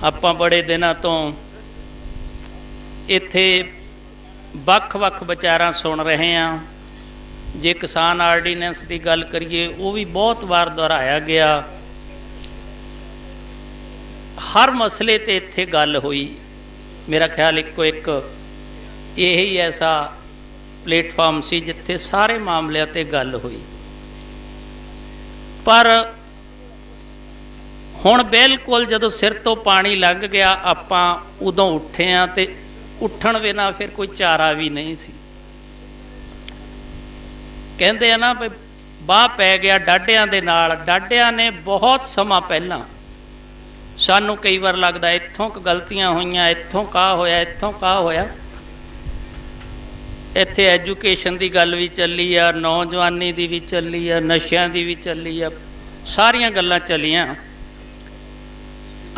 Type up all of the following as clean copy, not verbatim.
ਆਪਾਂ बड़े दिनों तो इत्थे ਵੱਖ-ਵੱਖ विचारां सुन रहे हैं। जे किसान आर्डीनेंस की गल करिए वो भी बहुत बार दोहराया गया। हर मसले ते इत्थे गल हुई। मेरा ख्याल इक्को एक यही ऐसा प्लेटफॉर्म सी जिथे सारे मामलों ते गल हुई। पर हुण बिल्कुल जदों सिर तो पानी लंघ गया आपां उदों उठे हाँ ते उठण बिना फिर कोई चारा भी नहीं सी। कहंदे आ ना भी बाह पै गया डाढियां दे नाल। डाढियां ने बहुत समा पहलां सानू कई बार लगदा इत्थों गलतियां होईयां, इत्थों का होया, इत्थों का होया। इत्थे एजुकेशन की गल भी चली आ, नौजवानी की भी चली आ, नशियां की भी चली आ, सारियां गल्लां चलियां।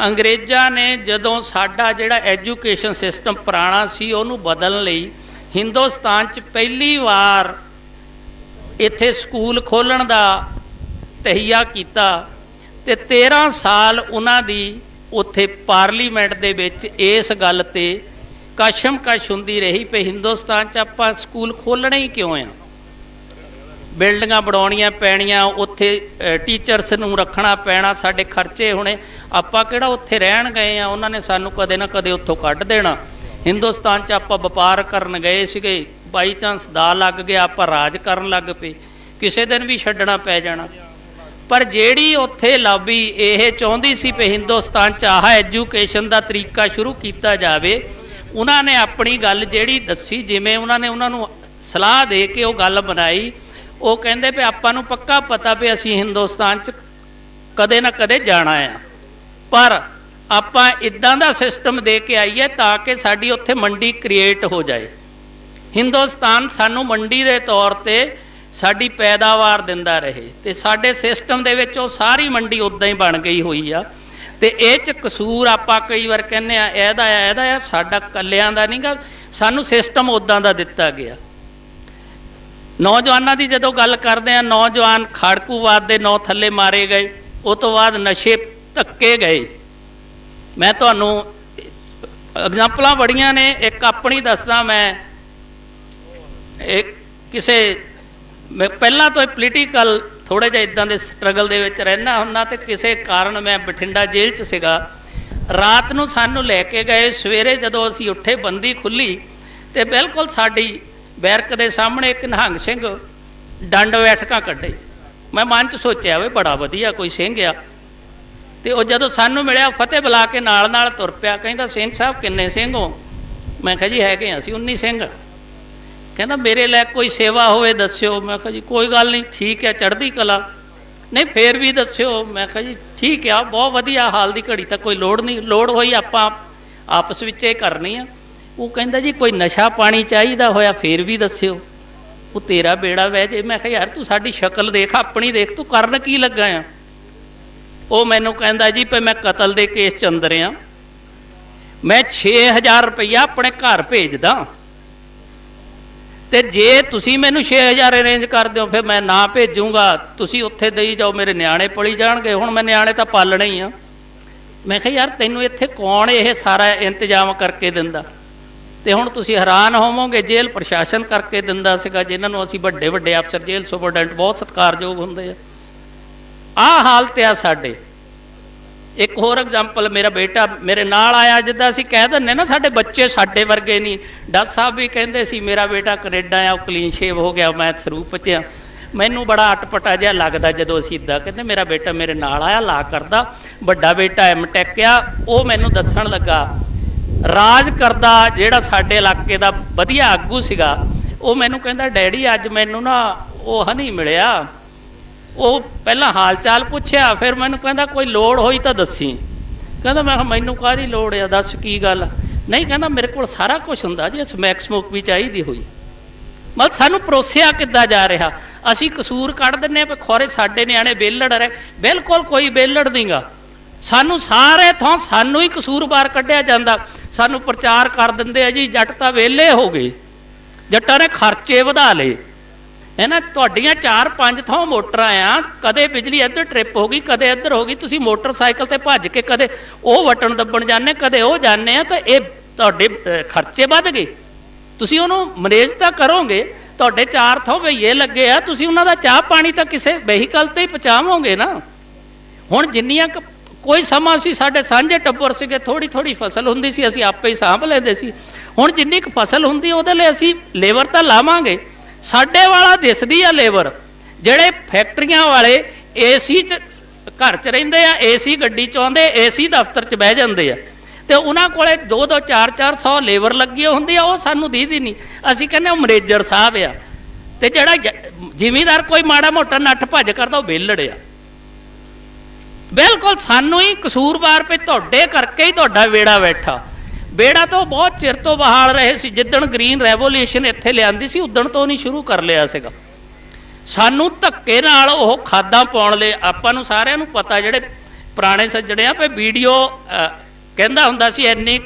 अंग्रेज़ां ने जदों साडा जिहड़ा एजुकेशन सिस्टम पुराना सी उहनूं बदलण लई हिंदुस्तान च पहली वार इत्थे स्कूल खोलण दा तहिया कीता ते 13 साल उन्हां दी उत्थे पार्लीमेंट दे विच इस गल ते कशमकश हुंदी रही पे हिंदुस्तान च आपां स्कूल खोलणे ही क्यों आ। बिल्डिंगां बनाउणियां पैणियां, उत्थे टीचर्स नूं रखना पैना, साडे खर्चे होणे, आपां किहड़ा उत्थे रहण गए आ। उन्हां ने सानूं कदे ना कदे उत्थों कढ देना। हिंदुस्तान च आपां वपार करन गए सीगे, बाई चांस दा लग गया आपां राज करन लग पे, किसी दिन भी छड्डना पै जाना। पर जिहड़ी उत्थे लॉबी इह चाहुंदी सी पे हिंदुस्तान च आह एजुकेशन दा तरीका शुरू कीता जावे, उन्होंने अपनी गल जिहड़ी दसी, जिमें उन्होंने उन्होंने सलाह दे के वो गल बनाई। वो कहंदे भी आपां नूं पक्का पता भी असीं हिंदुस्तान च कदे ना कदे जाना है, पर आपां इदां दा सिस्टम दे के आईए ताकि साडी उत्थे मंडी क्रिएट हो जाए। हिंदुस्तान सानूं मंडी दे तौर ते साडी पैदावार दिंदा रहे ते साडे सिस्टम दे विच वो सारी मंडी उदां ही बन गई हुई आ। ते इह च कसूर आपां कई वार कहने आ साडा कल्लियां दा नहीं गा, सानूं सिस्टम उदां दा दिता गया। नौजवानों की जदों गल करदे आ, नौजवान खाड़कूवाद दे नौ थल्ले मारे गए, उस तो बाद नशे धक्के गए। मैं तुहानूं एग्जाम्पलां बड़ियां ने, एक अपनी दसदा। मैं एक किसे मैं पहला तो पोलीटिकल थोड़े जिहा इदां दे स्ट्रगल दे विच रहना हुन्ना ते किसी कारण मैं बठिंडा जेल च सीगा। रात नूं सानूं लैके गए, सवेरे जदों असीं उठे बंदी खुली ते बिल्कुल साडी बैरक दे सामने एक निहंग सिंह डंड बैठकां कड्ढे। मैं मन च सोचिया वे बड़ा वधिया कोई सिंह आ। ते वो जदों सानूं मिलिया फतेह बुला के नाल नाल तुर पिया। कहंदा सिंह साहब किन्ने सिंह हो? मैं कहा जी हैगे असीं 19 सिंह। कहना मेरे लिए कोई सेवा होवे दस्यो। मैं कहा जी कोई गल नहीं, ठीक है, चढ़दी कला। नहीं फिर भी दस्यो। मैं कहा जी ठीक है, बहुत वधिया, हाल की घड़ी तक कोई लोड़ नहीं, लोड़ होई आपां आपस विच ही करनी आ। वो कहंदा जी कोई नशा पानी चाहिदा होया फिर भी दस्यो, वो तेरा बेड़ा वह जे। मैं कहा यार तू साडी शक्ल देख, अपनी देख, तू करन की लगा आ। वो मैनूं कहंदा जी पे मैं कतल दे केस च अंदर आ, मैं 6000 रुपया अपने घर भेजदा ते जे तुसी मैनू 6000 अरेंज कर दो फिर मैं ना भेजूँगा, तुसी उत्थे दई जाओ, मेरे न्याणे पली जाणगे। हुण मैं न्याणे तां पालणे ही आ। मैं कहा यार तैनूं इत्थे कौन ये सारा इंतजाम करके दिंदा? ते हुण तुसी हैरान होवोगे, जेल प्रशासन करके दिंदा सीगा, जिन्हां नूं असीं वड्डे वड्डे अफसर जेल सुपरडेंट बहुत सत्कारयोग हुंदे आ। आह हालत आ साडे। एक होर एग्जाम्पल, मेरा बेटा मेरे नाल आया, जिद्दां असीं कह दिंदे ना साडे बच्चे साडे वर्गे नहीं। डॉक्टर साहब भी कहंदे सी मेरा बेटा कनेडा आ, क्लीन शेव हो गया, मैं सरूप च आ। मैनूं बड़ा अटपटा जिहा लगदा जदों असीं इदां कहंदे। मेरा बेटा मेरे नाल आया, ला करदा, वड्डा बेटा M.Tech आ। वो मैनूं दस्सण लगा राज करदा जिहड़ा साडे इलाके दा वधिया आगू सीगा। वो मैनूं कहंदा डैडी अज मैनूं ना वो हनी मिलिया। वो पहला हाल चाल पुछया, फिर मैनूं कहंदा कोई लोड़ होई तां दस्सी। कहंदा मैं मैनूं काहदी लोड़ आ, दस की गल? नहीं कहंदा मेरे कोल सारा कुछ हुंदा जे समैक समूक भी चाहीदी होई। मतलब सानूं परोसिया किद्दां जा रहा। असीं कसूर कढ़ दिंदे आ खोरे साडे निआणे बेलड़ रहे। बिल्कुल कोई बेलड़ नहींगा। सानूं सारे थां सानूं ही कसूरवार कढ़िया जांदा। सानूं प्रचार कर दिंदे आ जी जट तां वेले हो गए, जट्टां ने खर्चे वधा लए। है ना। ਤੁਹਾਡੀਆਂ 4-5 ਥਾਂ ਮੋਟਰਾਂ ਆ, ਕਦੇ ਬਿਜਲੀ ਇੱਧਰ ਟ੍ਰਿਪ ਹੋ ਗਈ, ਕਦੇ ਇੱਧਰ ਹੋ ਗਈ, ਤੁਸੀਂ ਮੋਟਰਸਾਈਕਲ ਤੇ ਭੱਜ ਕੇ ਕਦੇ ਉਹ ਬਟਨ ਦੱਬਣ ਜਾਂਦੇ, ਕਦੇ ਉਹ ਜਾਂਦੇ ਆ, ਤਾਂ ਇਹ ਤੁਹਾਡੇ ਖਰਚੇ ਵੱਧ ਗਏ। ਤੁਸੀਂ ਉਹਨੂੰ ਮੈਨੇਜ ਤਾਂ ਕਰੋਗੇ, ਤੁਹਾਡੇ 4 ਥਾਂ ਭਈਏ ਲੱਗੇ ਆ, ਤੁਸੀਂ ਉਹਨਾਂ ਦਾ ਚਾਹ ਪਾਣੀ ਤਾਂ ਕਿਸੇ ਵਹੀਕਲ ਤੇ ਹੀ ਪਹੁੰਚਾਵੋਗੇ ਨਾ। ਹੁਣ ਜਿੰਨੀਆਂ ਕੋਈ ਸਮਾਂ ਸੀ ਸਾਡੇ ਸਾਂਝੇ ਟੱਬਰ ਸੀਗੇ, ਥੋੜੀ ਥੋੜੀ ਫਸਲ ਹੁੰਦੀ ਸੀ, ਅਸੀਂ ਆਪੇ ਹੀ ਸਾਂਭ ਲੈਂਦੇ ਸੀ। ਹੁਣ ਜਿੰਨੀ ਕੁ ਫਸਲ ਹੁੰਦੀ ਉਹਦੇ ਲਈ ਅਸੀਂ ਲੇਬਰ ਤਾਂ ਲਾਵਾਂਗੇ। ਸਾਡੇ ਵਾਲਾ ਦਿਸਦੀ ਆ ਲੇਬਰ, ਜਿਹੜੇ ਫੈਕਟਰੀਆਂ ਵਾਲੇ ਏਸੀ 'ਚ ਘਰ 'ਚ ਰਹਿੰਦੇ ਆ, ਏਸੀ ਗੱਡੀ 'ਚ ਆਉਂਦੇ, ਏਸੀ ਦਫ਼ਤਰ 'ਚ ਬਹਿ ਜਾਂਦੇ ਆ, ਤੇ ਉਹਨਾਂ ਕੋਲੇ 2-2 4-400 ਲੇਬਰ ਲੱਗੀ ਹੁੰਦੀ ਆ, ਉਹ ਸਾਨੂੰ ਦੀਦੀ ਨਹੀਂ। ਅਸੀਂ ਕਹਿੰਦੇ ਉਹ ਮੈਨੇਜਰ ਸਾਹਿਬ ਆ। ਤੇ ਜਿਹੜਾ ਜ਼ਿਮੀਂਦਾਰ ਕੋਈ ਮਾੜਾ ਮੋਟਾ ਨੱਠ ਭੱਜ ਕਰਦਾ ਉਹ ਵਿਹਲੜ ਆ। ਬਿਲਕੁਲ ਸਾਨੂੰ ਹੀ ਕਸੂਰਵਾਰ ਪਏ, ਤੁਹਾਡੇ ਕਰਕੇ ਹੀ ਤੁਹਾਡਾ ਵੇੜਾ ਬੈਠਾ। ਬੇੜਾ ਤੋਂ ਬਹੁਤ ਚਿਰ ਤੋਂ ਬਹਾਲ ਰਹੇ ਸੀ, ਜਿੱਦਣ ਗ੍ਰੀਨ ਰੈਵੋਲੂਸ਼ਨ ਇੱਥੇ ਲਿਆਂਦੀ ਸੀ ਉਦਣ ਤੋਂ ਨਹੀਂ ਸ਼ੁਰੂ ਕਰ ਲਿਆ ਸੀਗਾ। ਸਾਨੂੰ ਧੱਕੇ ਨਾਲ ਉਹ ਖਾਦਾਂ ਪਾਉਣ ਲਈ, ਆਪਾਂ ਨੂੰ ਸਾਰਿਆਂ ਨੂੰ ਪਤਾ, ਜਿਹੜੇ ਪੁਰਾਣੇ ਸੱਜਣੇ ਆ, ਵੀ ਵੀਡੀਓ ਕਹਿੰਦਾ ਹੁੰਦਾ ਸੀ ਇੰਨੀ,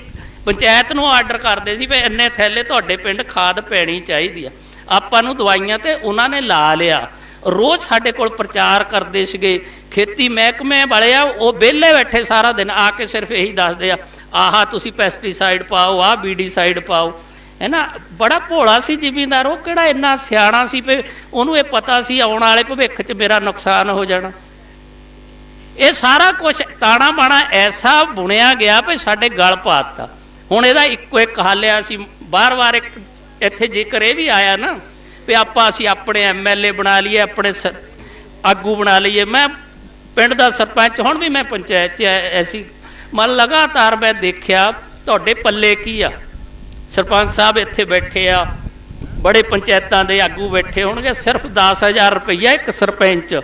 ਪੰਚਾਇਤ ਨੂੰ ਆਰਡਰ ਕਰਦੇ ਸੀ ਵੀ ਇੰਨੇ ਥੈਲੇ ਤੁਹਾਡੇ ਪਿੰਡ ਖਾਦ ਪੈਣੀ ਚਾਹੀਦੀ ਆ। ਆਪਾਂ ਨੂੰ ਦਵਾਈਆਂ ਤੇ ਉਹਨਾਂ ਨੇ ਲਾ ਲਿਆ। ਰੋਜ਼ ਸਾਡੇ ਕੋਲ ਪ੍ਰਚਾਰ ਕਰਦੇ ਸੀਗੇ। ਖੇਤੀ ਮਹਿਕਮੇ ਵਾਲੇ ਆ, ਉਹ ਵਿਹਲੇ ਬੈਠੇ ਸਾਰਾ ਦਿਨ ਆ ਕੇ ਸਿਰਫ ਇਹੀ ਦੱਸਦੇ ਆ, ਆਹ ਤੁਸੀਂ ਪੈਸਟੀਸਾਈਡ ਪਾਓ, ਆਹ ਵੀਡੀਸਾਈਡ ਪਾਓ, ਹੈ ਨਾ। ਬੜਾ ਭੋਲਾ ਸੀ ਜ਼ਿਮੀਂਦਾਰ, ਉਹ ਕਿਹੜਾ ਇੰਨਾ ਸਿਆਣਾ ਸੀ ਵੀ ਉਹਨੂੰ ਇਹ ਪਤਾ ਸੀ ਆਉਣ ਵਾਲੇ ਭਵਿੱਖ 'ਚ ਮੇਰਾ ਨੁਕਸਾਨ ਹੋ ਜਾਣਾ। ਇਹ ਸਾਰਾ ਕੁਛ ਤਾਣਾ ਬਾਣਾ ਐਸਾ ਬੁਣਿਆ ਗਿਆ ਵੀ ਸਾਡੇ ਗਲ ਪਾਤਾ। ਹੁਣ ਇਹਦਾ ਇੱਕੋ ਇੱਕ ਹੱਲ ਆ, ਅਸੀਂ ਵਾਰ-ਵਾਰ ਇੱਕ ਇੱਥੇ ਜ਼ਿਕਰ ਇਹ ਵੀ ਆਇਆ ਨਾ ਵੀ ਅਸੀਂ ਆਪਣੇ MLA ਬਣਾ ਲਈਏ, ਆਪਣੇ ਆਗੂ ਬਣਾ ਲਈਏ। ਮੈਂ ਪਿੰਡ ਦਾ ਸਰਪੰਚ, ਹੁਣ ਵੀ ਮੈਂ ਪੰਚਾਇਤ 'ਚ ਐਸੀ ਮਨ ਲਗਾਤਾਰ ਮੈਂ ਦੇਖਿਆ ਤੁਹਾਡੇ ਪੱਲੇ ਕੀ ਆ। ਸਰਪੰਚ ਸਾਹਿਬ ਇੱਥੇ ਬੈਠੇ ਆ, ਬੜੇ ਪੰਚਾਇਤਾਂ ਦੇ ਆਗੂ ਬੈਠੇ ਹੋਣਗੇ, ਸਿਰਫ 10,000 ਰੁਪਈਆ ਇੱਕ ਸਰਪੰਚ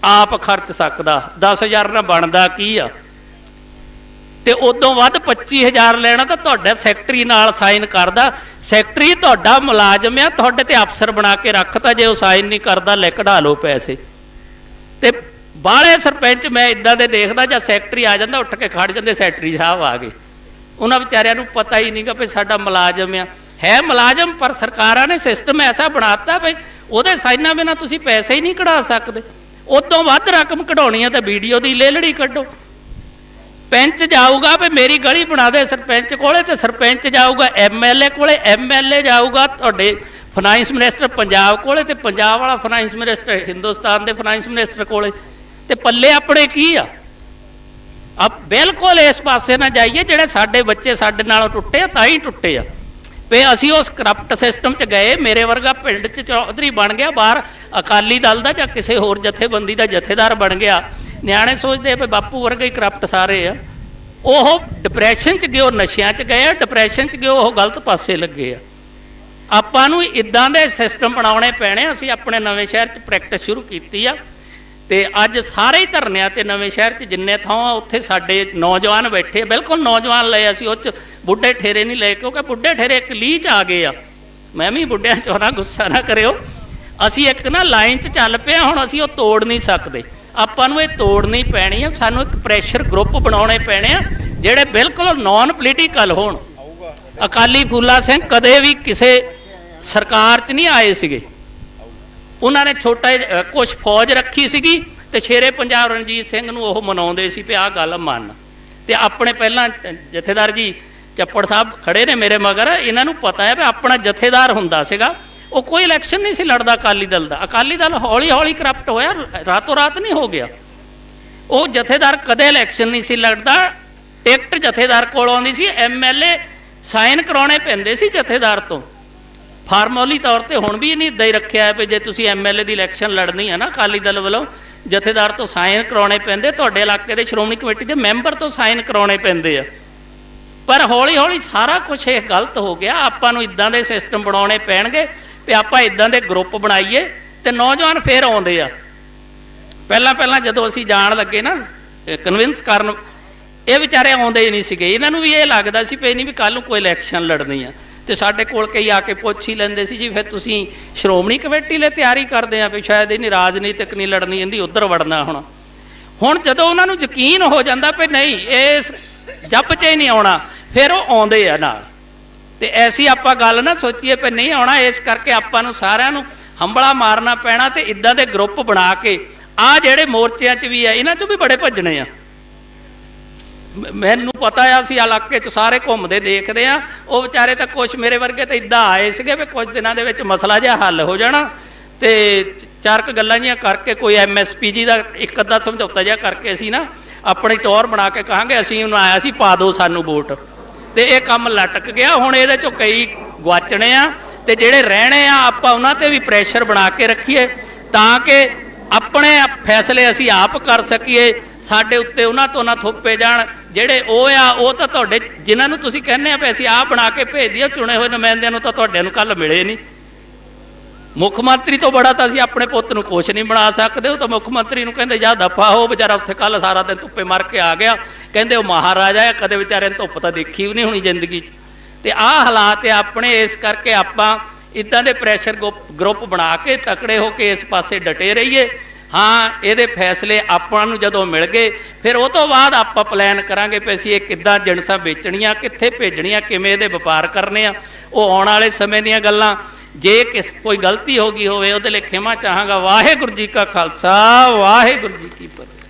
ਆਪ ਖਰਚ ਸਕਦਾ। 10,000 ਨਾਲ ਬਣਦਾ ਕੀ ਆ? ਤੇ ਉਦੋਂ ਵੱਧ 25,000 ਲੈਣਾ ਤਾਂ ਤੁਹਾਡਾ ਸੈਕਟਰੀ ਨਾਲ ਸਾਈਨ ਕਰਦਾ। ਸੈਕਟਰੀ ਤੁਹਾਡਾ ਮੁਲਾਜ਼ਮ ਆ, ਤੁਹਾਡੇ ਤੇ ਅਫਸਰ ਬਣਾ ਕੇ ਰੱਖਤਾ, ਜੇ ਉਹ ਸਾਈਨ ਨਹੀਂ ਕਰਦਾ ਲੈ ਕਢਾ ਲਓ ਪੈਸੇ। ਤੇ ਬਾਹਲੇ ਸਰਪੰਚ ਮੈਂ ਇਦਾਂ ਦੇ ਦੇਖਦਾ, ਜਾਂ ਸੈਕਟਰੀ ਆ ਜਾਂਦਾ ਉੱਠ ਕੇ ਖੜ ਜਾਂਦੇ, ਸੈਕਟਰੀ ਸਾਹਿਬ ਆ ਗਏ। ਉਹਨਾਂ ਵਿਚਾਰਿਆਂ ਨੂੰ ਪਤਾ ਹੀ ਨਹੀਂਗਾ ਵੀ ਸਾਡਾ ਮੁਲਾਜ਼ਮ ਆ। ਹੈ ਮੁਲਾਜ਼ਮ, ਪਰ ਸਰਕਾਰਾਂ ਨੇ ਸਿਸਟਮ ਐਸਾ ਬਣਾਤਾ ਵੀ ਉਹਦੇ ਸਾਈਨਾਂ ਬਿਨਾਂ ਤੁਸੀਂ ਪੈਸੇ ਹੀ ਨਹੀਂ ਕਢਾ ਸਕਦੇ। ਉਦੋਂ ਵੱਧ ਰਕਮ ਕਢਾਉਣੀ ਆ ਤਾਂ ਵੀਡੀਓ ਦੀ ਲੇਲੜੀ ਕੱਢੋ। ਪੈਂਚ ਜਾਊਗਾ ਵੀ ਮੇਰੀ ਗਲੀ ਬਣਾ ਦੇ ਸਰਪੰਚ ਕੋਲੇ, ਤੇ ਸਰਪੰਚ ਜਾਊਗਾ MLA ਕੋਲੇ, MLA ਜਾਊਗਾ ਤੁਹਾਡੇ ਫਾਈਨੈਂਸ ਮਿਨਿਸਟਰ ਪੰਜਾਬ ਕੋਲੇ, ਤੇ ਪੰਜਾਬ ਵਾਲਾ ਫਾਈਨੈਂਸ ਮਿਨਿਸਟਰ ਹਿੰਦੁਸਤਾਨ ਦੇ ਫਾਈਨੈਂਸ ਮਿਨਿਸਟਰ ਕੋਲੇ। ਤੇ ਪੱਲੇ ਆਪਣੇ ਕੀ ਆ? ਬਿਲਕੁਲ ਇਸ ਪਾਸੇ ਨਾ ਜਾਈਏ। ਜਿਹੜੇ ਸਾਡੇ ਬੱਚੇ ਸਾਡੇ ਨਾਲੋਂ ਟੁੱਟੇ ਆ ਤਾਂ ਹੀ ਟੁੱਟੇ ਆ ਵੀ ਅਸੀਂ ਉਸ ਕਰਪਟ ਸਿਸਟਮ 'ਚ ਗਏ। ਮੇਰੇ ਵਰਗਾ ਪਿੰਡ 'ਚ ਚੌਧਰੀ ਬਣ ਗਿਆ, ਬਾਹਰ ਅਕਾਲੀ ਦਲ ਦਾ ਜਾਂ ਕਿਸੇ ਹੋਰ ਜਥੇਬੰਦੀ ਦਾ ਜਥੇਦਾਰ ਬਣ ਗਿਆ। ਨਿਆਣੇ ਸੋਚਦੇ ਆ ਵੀ ਬਾਪੂ ਵਰਗੇ ਹੀ ਕਰਪਟ ਸਾਰੇ ਆ। ਉਹ ਡਿਪਰੈਸ਼ਨ 'ਚ ਗਏ, ਉਹ ਨਸ਼ਿਆਂ 'ਚ ਗਏ ਆ, ਡਿਪਰੈਸ਼ਨ 'ਚ ਗਏ, ਉਹ ਗਲਤ ਪਾਸੇ ਲੱਗੇ ਆ। ਆਪਾਂ ਨੂੰ ਇੱਦਾਂ ਦੇ ਸਿਸਟਮ ਬਣਾਉਣੇ ਪੈਣੇ। ਅਸੀਂ ਆਪਣੇ ਨਵੇਂ ਸ਼ਹਿਰ 'ਚ ਪ੍ਰੈਕਟਿਸ ਸ਼ੁਰੂ ਕੀਤੀ ਆ, ਤੇ ਅੱਜ ਸਾਰੇ ਹੀ ਧਰਨਿਆਂ ਤੇ ਨਵੇਂ ਸ਼ਹਿਰ 'ਚ ਜਿੰਨੇ ਥਾਂ ਆ ਉੱਥੇ ਸਾਡੇ ਨੌਜਵਾਨ ਬੈਠੇ। ਬਿਲਕੁਲ ਨੌਜਵਾਨ ਲਏ ਅਸੀਂ, ਉਹ 'ਚ ਬੁੱਢੇ ਠੇਰੇ ਨਹੀਂ ਲਏ, ਕਿਉਂਕਿ ਬੁੱਢੇ ਠੇਰੇ ਇੱਕ ਲੀਹ 'ਚ ਆ ਗਏ ਆ। ਮੈਂ ਵੀ ਬੁੱਢਿਆਂ 'ਚੋਂ ਨਾ, ਗੁੱਸਾ ਨਾ ਕਰਿਓ। ਅਸੀਂ ਇੱਕ ਨਾ ਲਾਈਨ 'ਚ ਚੱਲ ਪਏ, ਹੁਣ ਅਸੀਂ ਉਹ ਤੋੜ ਨਹੀਂ ਸਕਦੇ। ਆਪਾਂ ਨੂੰ ਇਹ ਤੋੜਨੀ ਪੈਣੀ ਆ। ਸਾਨੂੰ ਇੱਕ ਪ੍ਰੈਸ਼ਰ ਗਰੁੱਪ ਬਣਾਉਣੇ ਪੈਣੇ ਆ ਜਿਹੜੇ ਬਿਲਕੁਲ ਨੌਨ ਪੋਲੀਟੀਕਲ ਹੋਣ। ਅਕਾਲੀ ਫੂਲਾ ਸਿੰਘ ਕਦੇ ਵੀ ਕਿਸੇ ਸਰਕਾਰ 'ਚ ਨਹੀਂ ਆਏ ਸੀਗੇ। ਉਹਨਾਂ ਨੇ ਛੋਟਾ ਕੁਛ ਫੌਜ ਰੱਖੀ ਸੀਗੀ, ਤੇ ਸ਼ੇਰੇ ਪੰਜਾਬ ਰਣਜੀਤ ਸਿੰਘ ਨੂੰ ਉਹ ਮਨਾਉਂਦੇ ਸੀ ਵੀ ਆਹ ਗੱਲ ਮੰਨ। ਤੇ ਆਪਣੇ ਪਹਿਲਾਂ ਜਥੇਦਾਰ ਜੀ ਚੱਪੜ ਸਾਹਿਬ ਖੜੇ ਨੇ ਮੇਰੇ ਮਗਰ, ਇਹਨਾਂ ਨੂੰ ਪਤਾ ਹੈ ਵੀ ਆਪਣਾ ਜਥੇਦਾਰ ਹੁੰਦਾ ਸੀਗਾ, ਉਹ ਕੋਈ ਇਲੈਕਸ਼ਨ ਨਹੀਂ ਸੀ ਲੜਦਾ ਅਕਾਲੀ ਦਲ ਦਾ। ਅਕਾਲੀ ਦਲ ਹੌਲੀ ਹੌਲੀ ਕਰਪਟ ਹੋਇਆ, ਰਾਤੋਂ ਰਾਤ ਨਹੀਂ ਹੋ ਗਿਆ। ਉਹ ਜਥੇਦਾਰ ਕਦੇ ਇਲੈਕਸ਼ਨ ਨਹੀਂ ਸੀ ਲੜਦਾ। ਟਿਕਟ ਜਥੇਦਾਰ ਕੋਲ ਆਉਂਦੀ ਸੀ, MLA ਸਾਈਨ ਕਰਾਉਣੇ ਪੈਂਦੇ ਸੀ ਜਥੇਦਾਰ ਤੋਂ। ਫਾਰਮਲੀ ਤੌਰ ਤੇ ਹੁਣ ਵੀ ਨਹੀਂ ਇੱਦਾਂ ਹੀ ਰੱਖਿਆ ਹੈ ਵੀ ਜੇ ਤੁਸੀਂ MLA ਦੀ ਇਲੈਕਸ਼ਨ ਲੜਨੀ ਹੈ ਨਾ ਅਕਾਲੀ ਦਲ ਵੱਲੋਂ, ਜਥੇਦਾਰ ਤੋਂ ਸਾਈਨ ਕਰਾਉਣੇ ਪੈਂਦੇ। ਤੁਹਾਡੇ ਇਲਾਕੇ ਦੇ ਸ਼੍ਰੋਮਣੀ ਕਮੇਟੀ ਦੇ ਮੈਂਬਰ ਤੋਂ ਸਾਈਨ ਕਰਾਉਣੇ ਪੈਂਦੇ ਆ। ਪਰ ਹੌਲੀ ਹੌਲੀ ਸਾਰਾ ਕੁਛ ਇਹ ਗਲਤ ਹੋ ਗਿਆ। ਆਪਾਂ ਨੂੰ ਇੱਦਾਂ ਦੇ ਸਿਸਟਮ ਬਣਾਉਣੇ ਪੈਣਗੇ ਵੀ ਆਪਾਂ ਇੱਦਾਂ ਦੇ ਗਰੁੱਪ ਬਣਾਈਏ, ਤੇ ਨੌਜਵਾਨ ਫੇਰ ਆਉਂਦੇ ਆ। ਪਹਿਲਾਂ ਜਦੋਂ ਅਸੀਂ ਜਾਣ ਲੱਗੇ ਨਾ ਕਨਵਿੰਸ ਕਰਨ, ਇਹ ਵਿਚਾਰੇ ਆਉਂਦੇ ਹੀ ਨਹੀਂ ਸੀਗੇ। ਇਹਨਾਂ ਨੂੰ ਵੀ ਇਹ ਲੱਗਦਾ ਸੀ ਵੀ ਨਹੀਂ ਵੀ ਕੱਲ੍ਹ ਨੂੰ ਕੋਈ ਇਲੈਕਸ਼ਨ ਲੜਨੀ ਆ। ਤੇ ਸਾਡੇ ਕੋਲ ਕਈ ਆ ਕੇ ਪੁੱਛ ਹੀ ਲੈਂਦੇ ਸੀ, ਜੀ ਫਿਰ ਤੁਸੀਂ ਸ਼੍ਰੋਮਣੀ ਕਮੇਟੀ ਲਈ ਤਿਆਰੀ ਕਰਦੇ ਆ ਵੀ ਸ਼ਾਇਦ ਇਹਨੀ ਰਾਜਨੀਤਿਕ ਨਹੀਂ ਲੜਨੀ, ਇਹਦੀ ਉੱਧਰ ਵੜਨਾ। ਹੁਣ ਜਦੋਂ ਉਹਨਾਂ ਨੂੰ ਯਕੀਨ ਹੋ ਜਾਂਦਾ ਵੀ ਨਹੀਂ ਇਸ ਜੱਪ 'ਚ ਹੀ ਨਹੀਂ ਆਉਣਾ, ਫਿਰ ਉਹ ਆਉਂਦੇ ਆ ਨਾਲ। ਤੇ ਐਸੀ ਆਪਾਂ ਗੱਲ ਨਾ ਸੋਚੀਏ ਵੀ ਨਹੀਂ ਆਉਣਾ। ਇਸ ਕਰਕੇ ਆਪਾਂ ਨੂੰ ਸਾਰਿਆਂ ਨੂੰ ਹੰਬਲਾ ਮਾਰਨਾ ਪੈਣਾ ਤੇ ਇਦਾਂ ਦੇ ਗਰੁੱਪ ਬਣਾ ਕੇ ਆ ਜਿਹੜੇ ਮੋਰਚਿਆਂ 'ਚ ਵੀ ਆ ਇਹਨਾਂ 'ਚੋਂ ਵੀ ਬੜੇ ਭੱਜਣੇ ਆ। ਮੈਨੂੰ ਪਤਾ ਆ, ਅਸੀਂ ਇਲਾਕੇ 'ਚ ਸਾਰੇ ਘੁੰਮਦੇ ਦੇਖਦੇ ਆ। ਉਹ ਵਿਚਾਰੇ ਤਾਂ ਕੁਛ ਮੇਰੇ ਵਰਗੇ ਤਾਂ ਇੱਦਾਂ ਆਏ ਸੀਗੇ ਵੀ ਕੁਝ ਦਿਨਾਂ ਦੇ ਵਿੱਚ ਮਸਲਾ ਜਿਹਾ ਹੱਲ ਹੋ ਜਾਣਾ ਤੇ ਚਾਰ ਕੁ ਗੱਲਾਂ ਜਿਹੀਆਂ ਕਰਕੇ ਕੋਈ MSP ਜੀ ਦਾ ਇੱਕ ਅੱਧਾ ਸਮਝੌਤਾ ਜਿਹਾ ਕਰਕੇ ਅਸੀਂ ਨਾ ਆਪਣੀ ਟੌਰ ਬਣਾ ਕੇ ਕਹਾਂਗੇ ਅਸੀਂ ਉਹਨੂੰ ਆਇਆ ਸੀ ਪਾ ਦਿਓ ਸਾਨੂੰ ਵੋਟ, ਤੇ ਇਹ ਕੰਮ ਲਟਕ ਗਿਆ। ਹੁਣ ਇਹਦੇ 'ਚੋਂ ਕਈ ਗੁਆਚਣੇ ਆ ਤੇ ਜਿਹੜੇ ਰਹਿਣੇ ਆ ਆਪਾਂ ਉਹਨਾਂ ਤੇ ਵੀ ਪ੍ਰੈਸ਼ਰ ਬਣਾ ਕੇ ਰੱਖੀਏ ਤਾਂ ਕਿ ਆਪਣੇ ਫੈਸਲੇ ਅਸੀਂ ਆਪ ਕਰ ਸਕੀਏ। ਸਾਡੇ ਉੱਤੇ ਉਹਨਾਂ ਤੋਂ ਨਾ ਥੋਪੇ ਜਾਣ ਜਿਹੜੇ ਉਹ ਆ। ਉਹ ਤਾਂ ਤੁਹਾਡੇ ਜਿਨ੍ਹਾਂ ਨੂੰ ਤੁਸੀਂ ਕਹਿੰਦੇ ਆ ਵੀ ਅਸੀਂ ਆਪ ਬਣਾ ਕੇ ਭੇਜ ਦਈਏ, ਚੁਣੇ ਹੋਏ ਨੁਮਾਇੰਦਿਆਂ ਨੂੰ ਤਾਂ ਤੁਹਾਡੇ ਨੂੰ ਕੱਲ ਮਿਲੇ ਨਹੀਂ। ਮੁੱਖ ਮੰਤਰੀ ਤੋਂ ਬੜਾ ਤਾਂ ਅਸੀਂ ਆਪਣੇ ਪੁੱਤ ਨੂੰ ਕੁਛ ਨਹੀਂ ਬਣਾ ਸਕਦੇ। ਉਹ ਤਾਂ ਮੁੱਖ ਮੰਤਰੀ ਨੂੰ ਕਹਿੰਦੇ ਜਾ ਦਫਾ ਹੋ, ਵਿਚਾਰਾ ਉੱਥੇ ਕੱਲ ਸਾਰਾ ਦਿਨ ਧੁੱਪੇ ਮਰ ਕੇ ਆ ਗਿਆ। ਕਹਿੰਦੇ ਉਹ ਮਹਾਰਾਜਾ ਹੈ, ਕਦੇ ਵਿਚਾਰੇ ਨੇ ਧੁੱਪ ਤਾਂ ਦੇਖੀ ਵੀ ਨਹੀਂ ਹੋਣੀ ਜ਼ਿੰਦਗੀ 'ਚ। ਤੇ ਆਹ ਹਾਲਾਤ ਆ ਆਪਣੇ, ਇਸ ਕਰਕੇ ਆਪਾਂ ਇੱਦਾਂ ਦੇ ਪ੍ਰੈਸ਼ਰ ਗਰੁੱਪ ਬਣਾ ਕੇ ਤਕੜੇ ਹੋ ਕੇ ਇਸ ਪਾਸੇ ਡਟੇ ਰਹੀਏ। ਹਾਂ, ਇਹਦੇ ਫੈਸਲੇ ਆਪਾਂ ਨੂੰ ਜਦੋਂ ਮਿਲ ਗਏ ਫਿਰ ਉਹ ਤੋਂ ਬਾਅਦ ਆਪਾਂ ਪਲਾਨ ਕਰਾਂਗੇ ਵੀ ਅਸੀਂ ਇਹ ਕਿੱਦਾਂ ਜਿਣਸਾਂ ਵੇਚਣੀਆਂ, ਕਿੱਥੇ ਭੇਜਣੀਆਂ, ਕਿਵੇਂ ਇਹਦੇ ਵਪਾਰ ਕਰਨੇ ਆ। ਉਹ ਆਉਣ ਵਾਲੇ ਸਮੇਂ ਦੀਆਂ ਗੱਲਾਂ। ਜੇ ਕੋਈ ਗਲਤੀ ਹੋ ਗਈ ਹੋਵੇ ਉਹਦੇ ਲਈ ਖਿਮਾ ਚਾਹਾਂਗਾ। ਵਾਹਿਗੁਰੂ ਜੀ ਕਾ ਖਾਲਸਾ, ਵਾਹਿਗੁਰੂ ਜੀ ਕੀ ਫਤਿਹ।